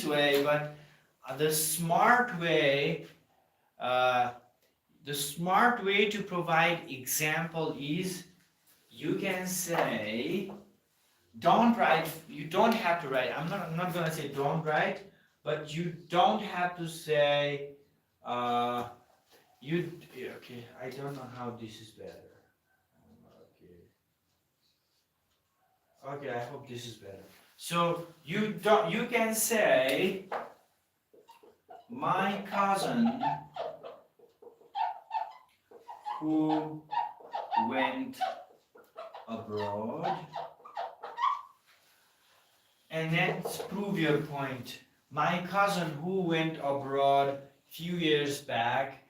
way, but the smart way, to provide example is you can say, don't write. You don't have to write. I'm not gonna say don't write, but you don't have to say. Uh, okay? I don't know how this is better. Okay. Okay, I hope this is better. So you can say my cousin who went abroad, and let's prove your point. My cousin who went abroad few years back,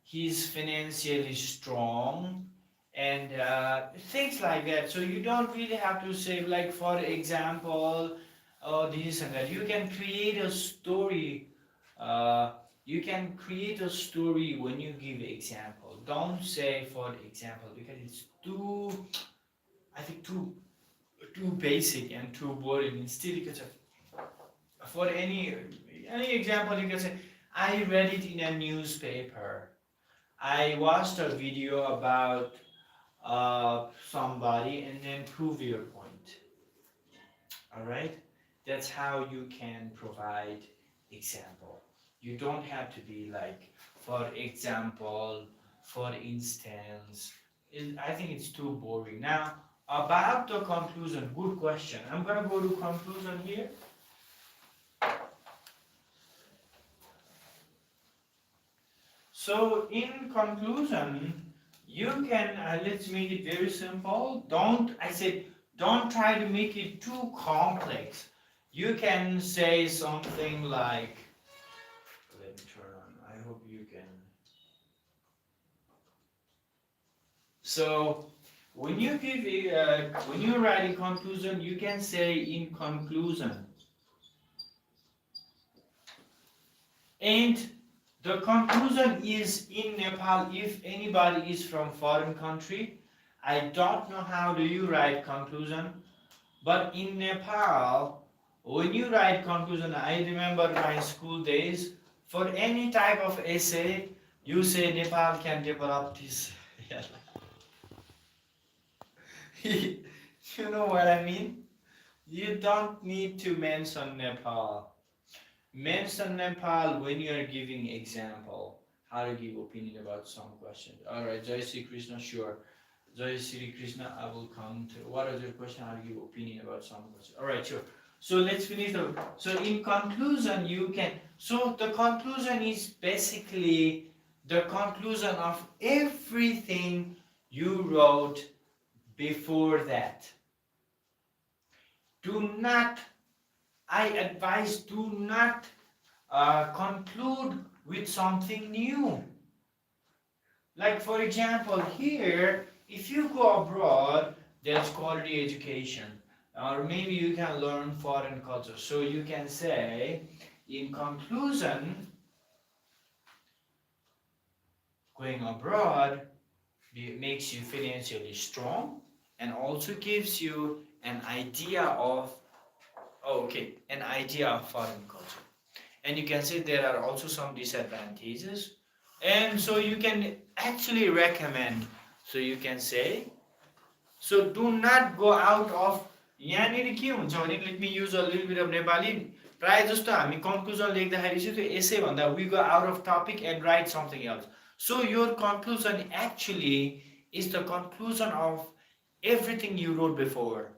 he's financially strong, and things like that. So you don't really have to say, like, for example, oh, this and that. You can create a story. Uh, you can create a story when you give example. Don't say for example, because it's too, I think, too basic and too boring. Instead, you can say for any example, you can say, I read it in a newspaper. I watched a video about somebody, and then prove your point. All right, that's how you can provide example. You don't have to be like, for example, for instance. I think it's too boring. Now, about the conclusion, good question. I'm gonna go to conclusion here. So in conclusion, you can, let's make it very simple. Don't try to make it too complex. You can say something like, let me turn on, I hope you can. So when you when you write a conclusion, you can say in conclusion. And the conclusion is in Nepal. If anybody is from foreign country, I don't know how do you write conclusion, but in Nepal, when you write conclusion, I remember my school days, for any type of essay, you say Nepal can develop this. You know what I mean? You don't need to mention Nepal. Mention Nepal when you are giving example, how to give opinion about some question. Alright, Jai Sri Krishna, sure. Jai Sri Krishna, I will come to. What is your question? How to give opinion about some question. Alright, sure. So let's finish the. So in conclusion, you can. So the conclusion is basically the conclusion of everything you wrote before that. Do not, I advise, do not conclude with something new. Like, for example, here, if you go abroad, there's quality education, or maybe you can learn foreign culture. So you can say, in conclusion, going abroad makes you financially strong and also gives you an idea of, an idea of foreign culture. And you can say there are also some disadvantages, and so you can actually recommend. So you can say, so do not go out of. यहाँनिर के हुन्छ भने, let me use a little bit of Nepali. प्रायः जस्तो हामी conclusion लेख्दाखेरि चाहिँ त्यो एसे भन्दा we go out of topic and write something else. So your conclusion actually is the conclusion of everything you wrote before,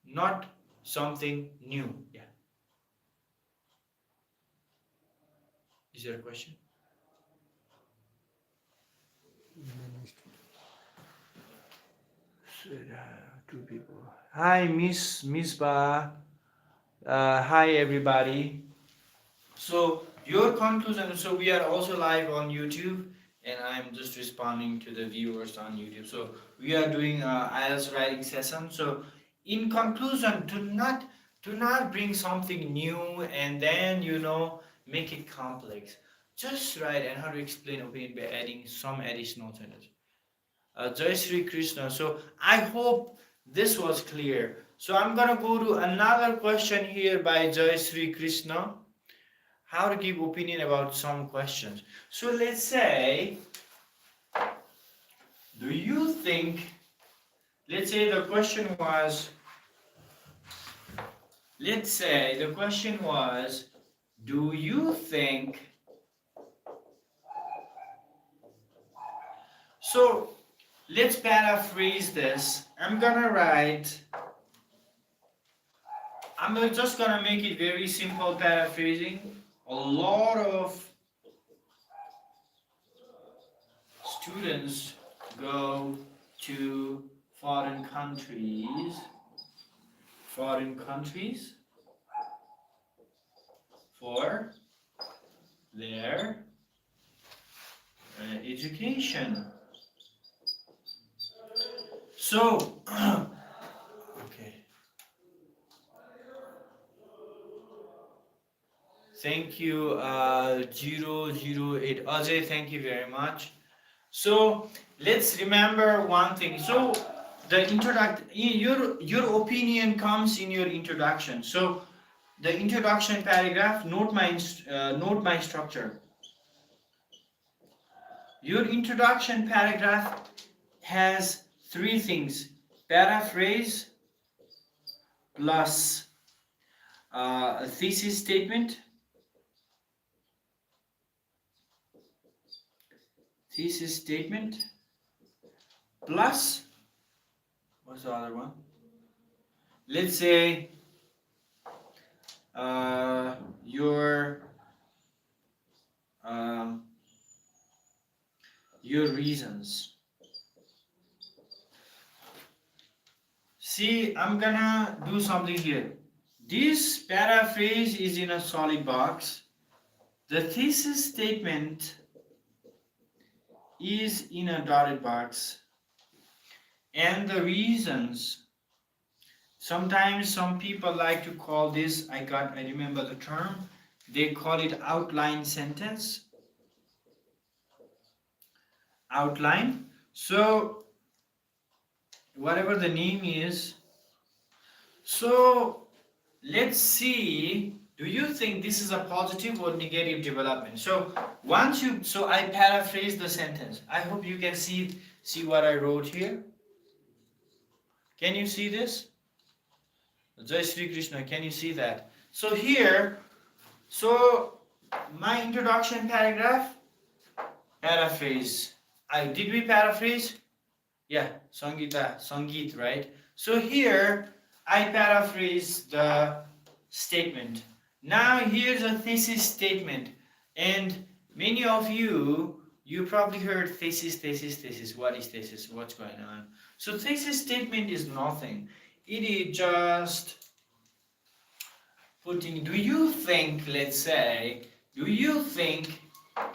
not something new. Yeah. Is there a question? Two people. Hi, Miss Ba. Hi, everybody. So your conclusion. So we are also live on YouTube, and I'm just responding to the viewers on YouTube. So we are doing IELTS writing session. So in conclusion, do not bring something new and then make it complex. Just write and how to explain opinion by adding some additional sentences. Jai Sri Krishna. So I hope this was clear. So I'm gonna go to another question here by Jai Sri Krishna. How to give opinion about some questions. So let's say, do you think, let's say the question was, do you think, so let's paraphrase this. I'm just gonna make it very simple paraphrasing. A lot of students go to foreign countries for their education. So, okay. Thank you, 008. Ajay, thank you very much. So, let's remember one thing. So, your opinion comes in your introduction. So, the introduction paragraph, note my structure. Your introduction paragraph has three things: paraphrase plus a thesis statement, plus, what's the other one? Let's say your reasons. See, I'm gonna do something here. This paraphrase is in a solid box. The thesis statement is in a dotted box. And the reasons, sometimes some people like to call this, I remember the term, they call it outline sentence. Outline. So, whatever the name is, so let's see, do you think this is a positive or negative development? So I paraphrase the sentence. I hope you can see what I wrote here. Can you see this? Jai Sri Krishna, can you see that? So here, so my introduction paragraph, paraphrase. Did we paraphrase? Yeah, Sangeet, right? So here, I paraphrase the statement. Now here's a thesis statement. And many of you probably heard thesis. What is thesis? What's going on? So thesis statement is nothing. It is just putting, do you think, let's say, do you think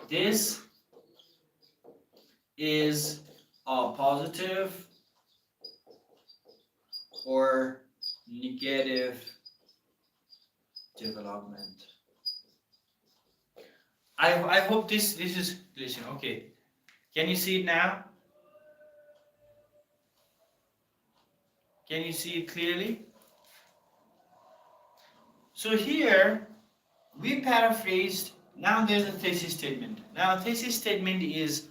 this is a positive or negative development? I hope this is, listen, okay. Can you see it now? Can you see it clearly? So here we paraphrased. Now there's a thesis statement. Now a thesis statement is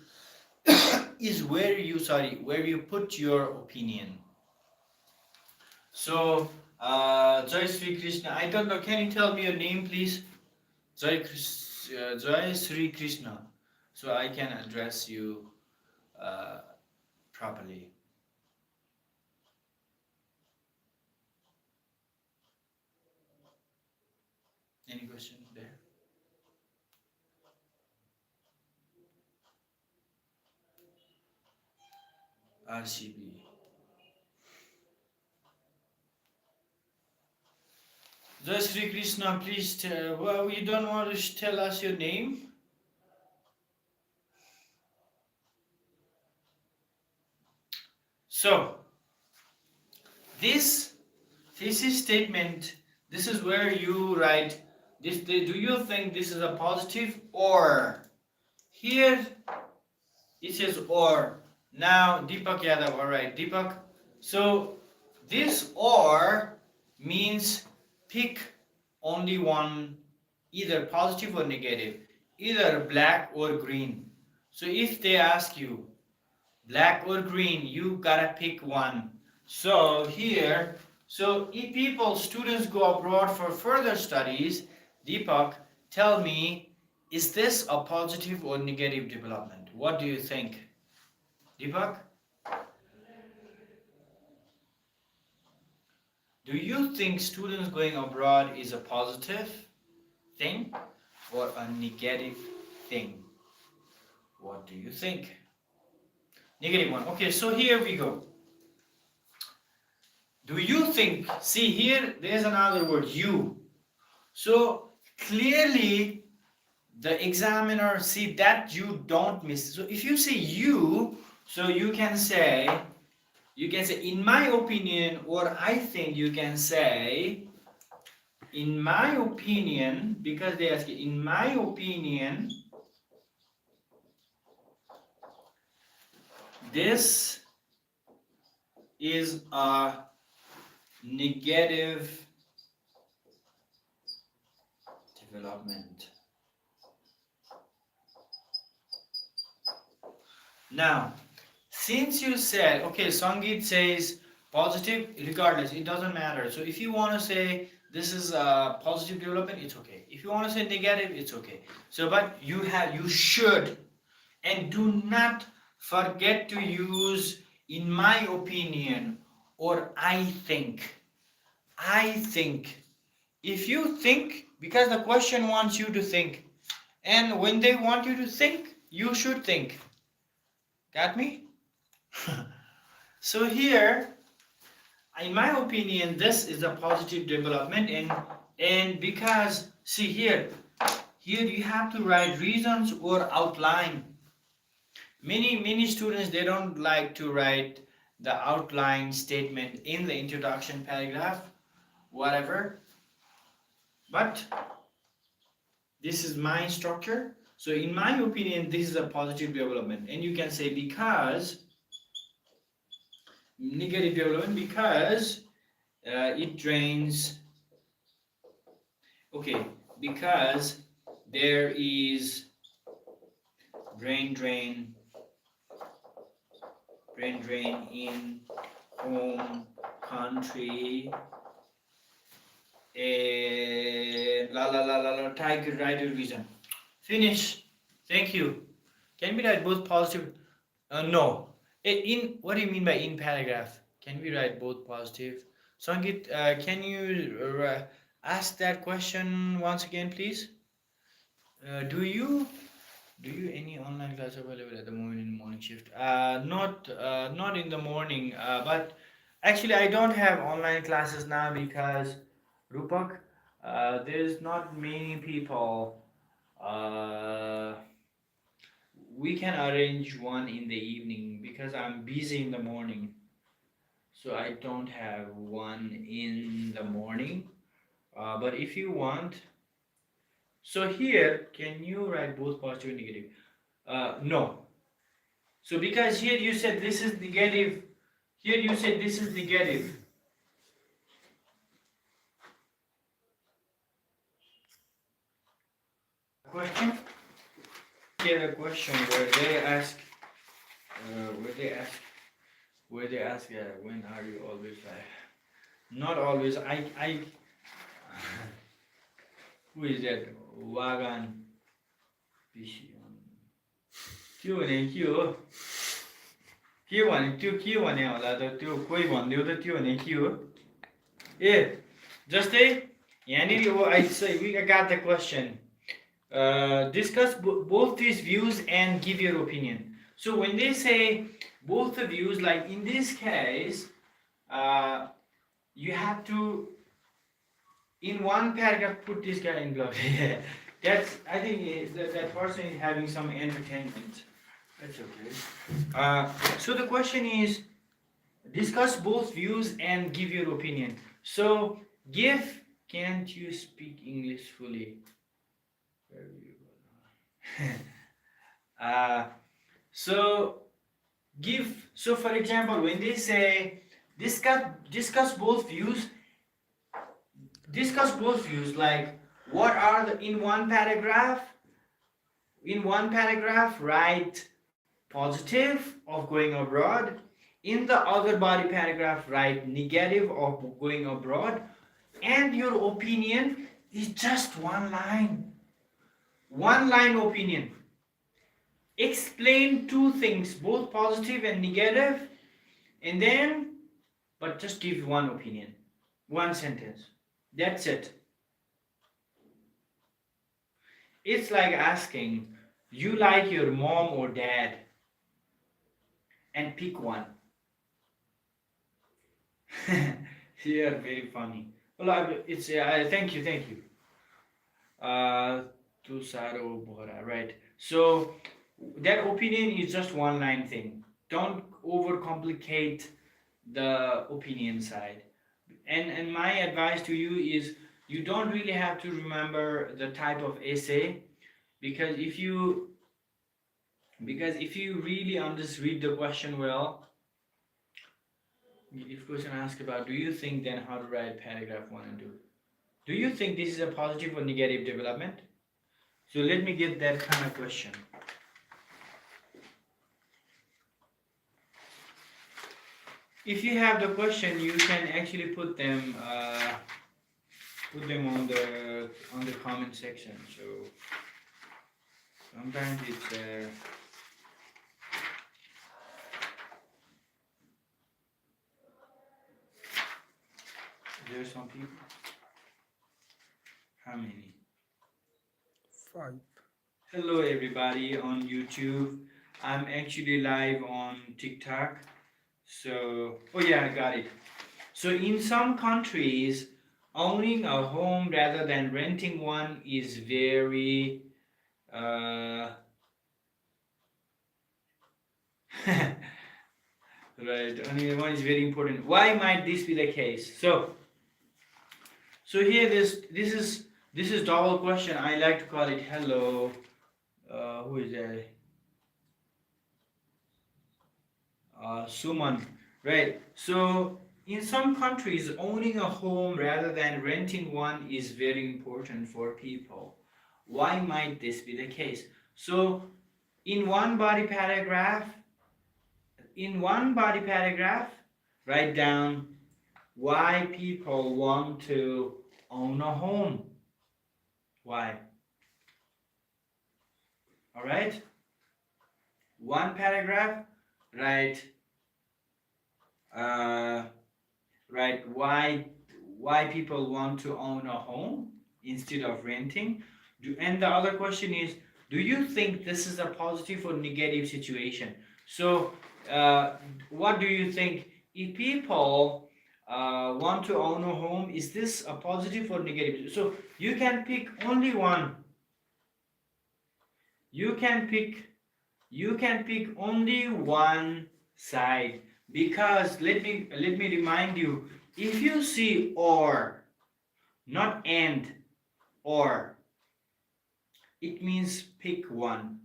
where you put your opinion. So Jai Sri Krishna, I don't know, can you tell me your name please? Jai Sri Krishna, so I can address you properly. Any question there? RCB. Jai Sri Krishna, please well, you don't want to tell us your name? So, this thesis statement, this is where you write, do you think this is a positive or? Here it says or. Now, Deepak Yadav, alright, Deepak. So, This or means pick only one, either positive or negative, either black or green. So if they ask you black or green, you gotta pick one. So here, so if people, students go abroad for further studies, Deepak, tell me, is this a positive or negative development? What do you think? Deepak, do you think students going abroad is a positive thing or a negative thing? What do you think? Negative one. Okay, so here we go. Do you think, see here, there's another word, you. So clearly the examiner see that you don't miss. So if you say you, so you can say in my opinion, or I think, you can say in my opinion, because they ask you, in my opinion, this is a negative development. Now, since you said, okay, Sangeet says positive, regardless, it doesn't matter. So if you want to say this is a positive development, it's okay. If you want to say negative, it's okay. So, but you should, and do not forget to use in my opinion or I think. I think. If you think, because the question wants you to think, and when they want you to think, you should think. Got me? So here, in my opinion, this is a positive development, and because see here you have to write reasons or outline. Many students, they don't like to write the outline statement in the introduction paragraph, whatever. But this is my structure. So in my opinion, this is a positive development, and you can say because negative development because it drains. Okay, because there is drain in home country. La la la la la. Tiger write a reason. Finish. Thank you. Can we write both positive? No. In what do you mean by in paragraph? Can we write both positive? Sangeet, can you ask that question once again, please? Do you any online class available at the moment in the morning shift? Not in the morning. But actually, I don't have online classes now because Rupak, there's not many people. Uh, we can arrange one in the evening because I'm busy in the morning, so I don't have one in the morning. But if you want, so here, can you write both positive and negative? No. So because here you said this is negative, here you said this is negative. Question? Here a question where they ask, when are you always like? Not always. Who is that? Wagan. त्यो भने के हो के भने होला त त्यो कोही भनिदियो त त्यो भने के हो ए जस्तै यहाँनिर we got the question. Discuss both these views and give your opinion. So when they say both the views, like in this case, you have to in one paragraph put this guy in block. That's, I think that person is having some entertainment. That's okay. So the question is, discuss both views and give your opinion. So give, can't you speak English fully? So give, so for example, when they say discuss both views. Discuss both views, like what are the in one paragraph. In one paragraph, write positive of going abroad. In the other body paragraph, write negative of going abroad. And your opinion is just one line. One line opinion. Explain two things, both positive and negative, and then, but just give one opinion. One sentence. That's it. It's like asking, you like your mom or dad? And pick one. You are very funny. Well, it's thank you. Tusaro Bora, right? So that opinion is just one line thing. Don't overcomplicate the opinion side. And my advice to you is you don't really have to remember the type of essay, because if you really read the question well, if question asks about do you think, then how to write paragraph 1 and 2. Do you think this is a positive or negative development? So let me get that kind of question. If you have the question, you can actually put them on the comment section. So sometimes it's there some people. How many? 5. Hello everybody on YouTube. I'm actually live on TikTok. So, oh yeah, I got it. So in some countries, owning a home rather than renting one is very right. Owning one is very important. Why might this be the case? So here this is double question. I like to call it hello. Who is that? Suman, right? So in some countries, owning a home rather than renting one is very important for people. Why might this be the case? So in one body paragraph, write down why people want to own a home. Why? All right. One paragraph, write right, why people want to own a home instead of renting. And the other question is, do you think this is a positive or negative situation? So what do you think, if people want to own a home, is this a positive or negative? So you can pick only one. You can pick only one side, because let me remind you, if you see or, not and, or, it means pick one.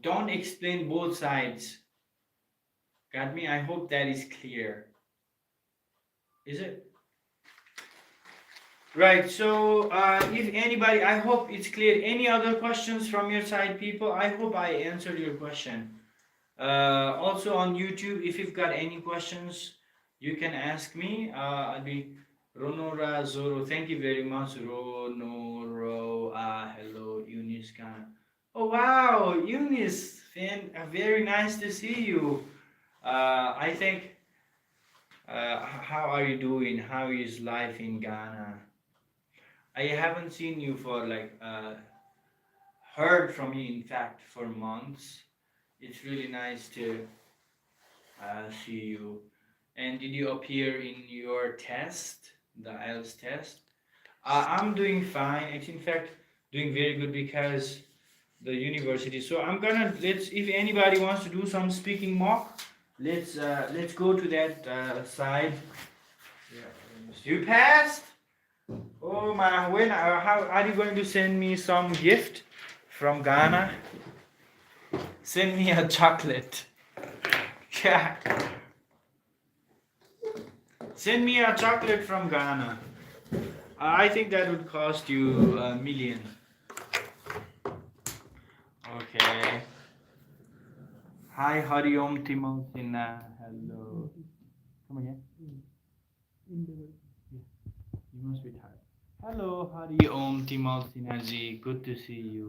Don't explain both sides. Got me? I hope that is clear. Is it? Right, so if anybody, I hope it's clear. Any other questions from your side, people? I hope I answered your question. Also on YouTube, if you've got any questions, you can ask me. I'll be Ronora Zoro. Thank you very much, Ronoro. Hello, Eunice Khan. Oh wow, Eunice, very nice to see you. I think. How are you doing? How is life in Ghana? I haven't seen you for heard from you, in fact, for months. It's really nice to see you. And did you appear in your test, the IELTS test? I'm doing fine. Actually, in fact, doing very good, because the university. So I'm gonna if anybody wants to do some speaking mock, let's go to that side. Yeah. You passed. Oh my! When? How are you going to send me some gift from Ghana? Send me a chocolate. Yeah. Send me a chocolate from Ghana. I think that would cost you a million. Okay. Hi, Hari Om Timal Sinha. Hello. Come again. You must be tired. Hello, Hari Om Timal Sinha ji. Good to see you.